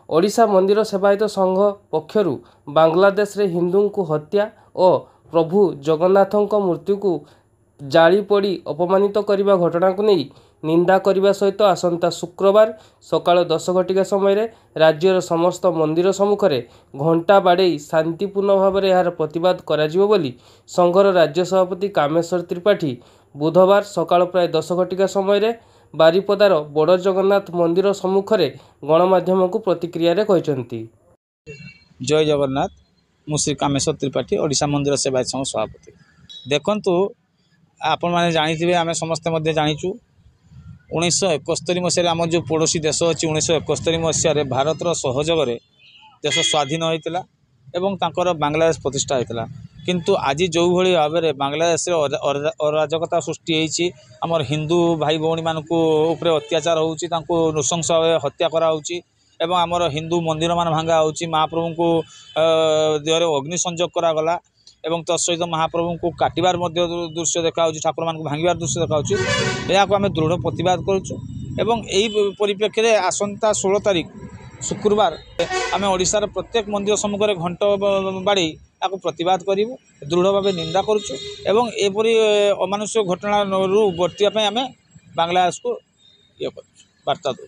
ओडिशा मंदिर सेवायत संघ पक्षरु बांग्लादेश रे हिंदू को हत्या और प्रभु जगन्नाथों मूर्ति को जाली पड़ी अपमानित करने घटना को नहीं निंदा करने सहित आसंता शुक्रवार सकाळ 10 घटिका समय राज्यर समस्त मंदिर सम्मुखें घंटा बाड़े शांतिपूर्ण भाव में यार प्रतिवाद कराजिवो बोली संघर राज्य सभापति कामेश्वर त्रिपाठी बुधवार सकाळ प्राय 10 घटिका समय बारिपदार बड़ जगन्नाथ मंदिर सम्मुखें गणमाध्यम को प्रतिक्रिया कहते। जय जगन्नाथ। मु श्री कामेश्वर त्रिपाठी ओडिशा मंदिर सेवायत संघ सभापति। देखंतु आपण मैंने जानी आम समस्ते जाचु 1971 मसीह आम जो पड़ोशी देश अच्छी 1971 मसीह भारतर सहयोग देश स्वाधीन होता एवं तांकर बांग्लादेश प्रतिष्ठा होता किंतु आज जो भली भाव में बांग्लादेश अराजकता सृष्टि होती आमर हिंदू भाई भौणी मानक अत्याचार होती नृशंस भाव हत्या कराऊँच एवं आमर हिंदू मंदिर मान भांगा होची महाप्रभु को देहरे अग्नि संयोग करागला एवं तत्सहित महाप्रभु को काटिबार दृश्य देखा ठाकुर मान भांगार दृश्य देखा यहाँ आम दृढ़ प्रतिवाद करुचु एवं यही परिप्रेक्षी में आसंता 16 तारिख शुक्रवार आम ओडिशार प्रत्येक मंदिर सम्मुखें घंट बाड़ी या प्रतिवाद करूँ दृढ़ भाव निंदा करुचु एवं एपरी अमानुष्य घटना बर्तिया आम बांग्लादेश को ये वार्ता दूँ।